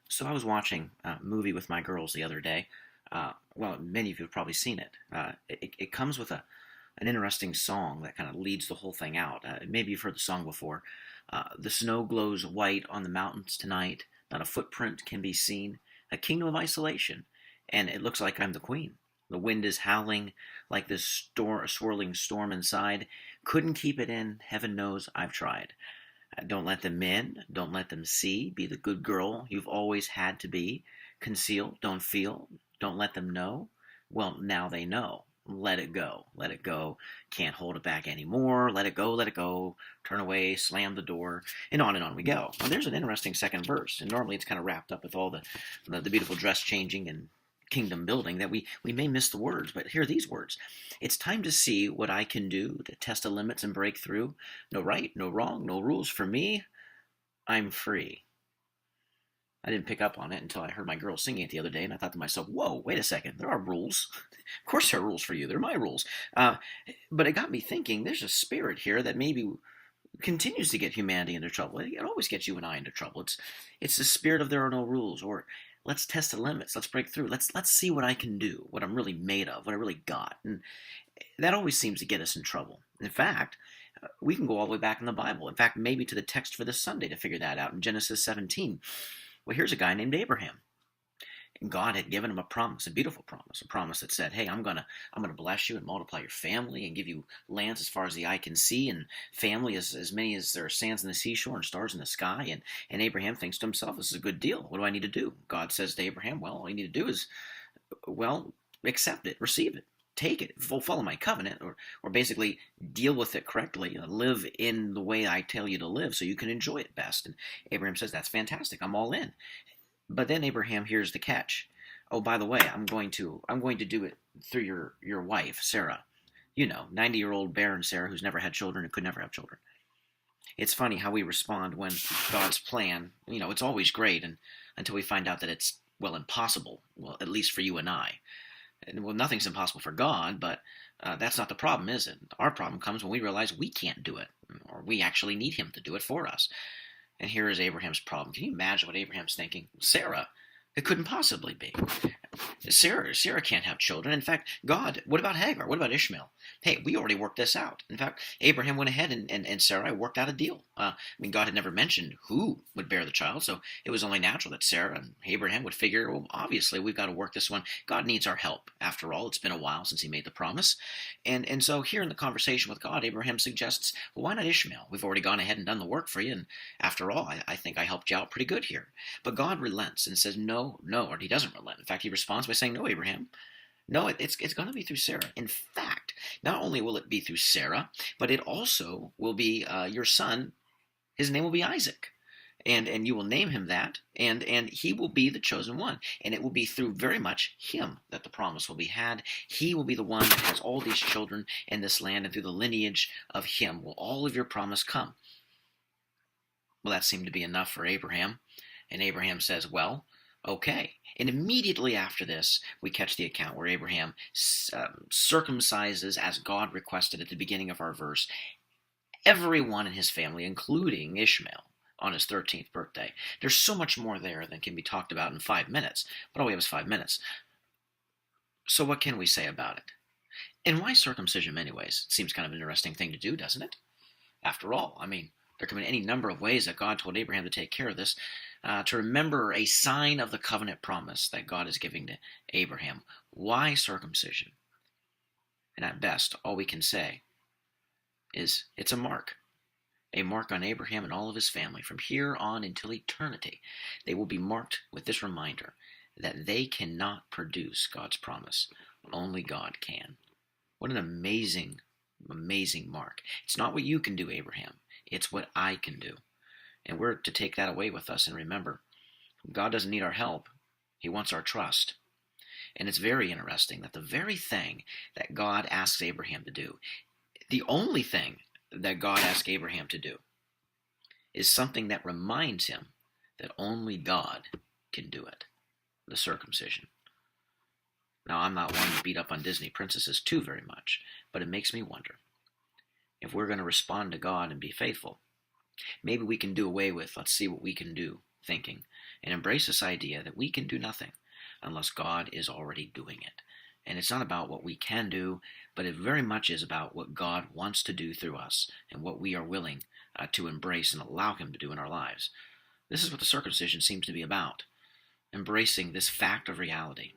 So I was watching a movie with my girls the other day. Well, many of you have probably seen it. It comes with an interesting song that kind of leads the whole thing out. Maybe you've heard the song before. The snow glows white on the mountains tonight. Not a footprint can be seen. A kingdom of isolation. And it looks like I'm the queen. The wind is howling like this swirling storm inside. Couldn't keep it in. Heaven knows I've tried. Don't let them in. Don't let them see. Be the good girl you've always had to be. Conceal. Don't feel. Don't let them know. Well, now they know. Let it go. Let it go. Can't hold it back anymore. Let it go. Let it go. Turn away. Slam the door. And on we go. Well, there's an interesting second verse. And normally it's kind of wrapped up with all the beautiful dress changing and kingdom building that we may miss the words, but here are these words. It's time to see what I can do to test the limits and break through. No right, no wrong, no rules for me. I'm free. I didn't pick up on it until I heard my girl singing it the other day, and I thought to myself, whoa, wait a second, there are rules. Of course there are rules for you. They're my rules. But it got me thinking, there's a spirit here that maybe continues to get humanity into trouble. It always gets you and I into trouble. It's the spirit of there are no rules, or let's test the limits, let's break through, let's see what I can do, what I'm really made of, what I really got. And that always seems to get us in trouble. In fact, we can go all the way back in the Bible. In fact, maybe to the text for this Sunday to figure that out in Genesis 17. Well, here's a guy named Abraham. And God had given him a promise, a beautiful promise, a promise that said, "Hey, I'm gonna bless you and multiply your family and give you lands as far as the eye can see, and family as many as there are sands in the seashore and stars in the sky." And Abraham thinks to himself, "This is a good deal. What do I need to do?" God says to Abraham, "Well, all you need to do is, well, accept it, receive it, take it, follow my covenant, or basically deal with it correctly, live in the way I tell you to live, so you can enjoy it best." And Abraham says, "That's fantastic. I'm all in." But then Abraham hears the catch. "Oh, by the way, I'm going to do it through your wife, Sarah. 90-year-old barren Sarah who's never had children and could never have children." It's funny how we respond when God's plan, it's always great, and until we find out that it's, well, impossible. Well, at least for you and I. And, well, nothing's impossible for God, but that's not the problem, is it? Our problem comes when we realize we can't do it, or we actually need Him to do it for us. And here is Abraham's problem. Can you imagine what Abraham's thinking? Sarah, it couldn't possibly be. Sarah can't have children. In fact, God, what about Hagar? What about Ishmael? Hey, we already worked this out. In fact, Abraham went ahead and Sarah worked out a deal. God had never mentioned who would bear the child, so it was only natural that Sarah and Abraham would figure, well, obviously we've got to work this one. God needs our help. After all, it's been a while since He made the promise. And so here in the conversation with God, Abraham suggests, well, why not Ishmael? We've already gone ahead and done the work for you, and after all, I think I helped you out pretty good here. But God relents and says, no, or He doesn't relent. In fact, He responds by saying, "No, Abraham. No, it's going to be through Sarah. In fact, not only will it be through Sarah, but it also will be your son. His name will be Isaac. And you will name him that, and he will be the chosen one. And it will be through very much him that the promise will be had. He will be the one that has all these children in this land, and through the lineage of him will all of your promise come." Well, that seemed to be enough for Abraham. And Abraham says, "Well, okay." And immediately after this, we catch the account where Abraham circumcises, as God requested at the beginning of our verse, everyone in his family, including Ishmael, on his 13th birthday. There's so much more there than can be talked about in 5 minutes, but all we have is 5 minutes. So what can we say about it? And why circumcision anyways? It seems kind of an interesting thing to do, doesn't it? After all, there can be any number of ways that God told Abraham to take care of this, to remember a sign of the covenant promise that God is giving to Abraham. Why circumcision? And at best, all we can say is it's a mark on Abraham and all of his family. From here on until eternity, they will be marked with this reminder that they cannot produce God's promise. Only God can. What an amazing, amazing mark. It's not what you can do, Abraham. It's what I can do. And we're to take that away with us and remember, God doesn't need our help. He wants our trust. And it's very interesting that the very thing that God asks Abraham to do, the only thing that God asks Abraham to do, is something that reminds him that only God can do it: the circumcision. Now, I'm not one to beat up on Disney princesses too very much, but it makes me wonder if we're going to respond to God and be faithful. Maybe we can do away with, let's see what we can do, thinking, and embrace this idea that we can do nothing unless God is already doing it. And it's not about what we can do, but it very much is about what God wants to do through us and what we are willing to embrace and allow Him to do in our lives. This is what the circumcision seems to be about, embracing this fact of reality.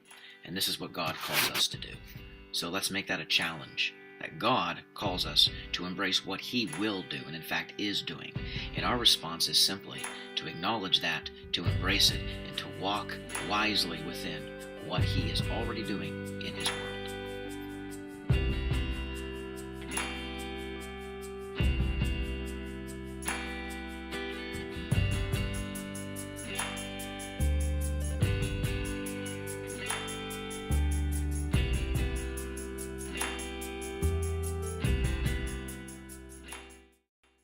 And this is what God calls us to do. So let's make that a challenge, that God calls us to embrace what He will do and in fact is doing. And our response is simply to acknowledge that, to embrace it, and to walk wisely within what He is already doing in His world.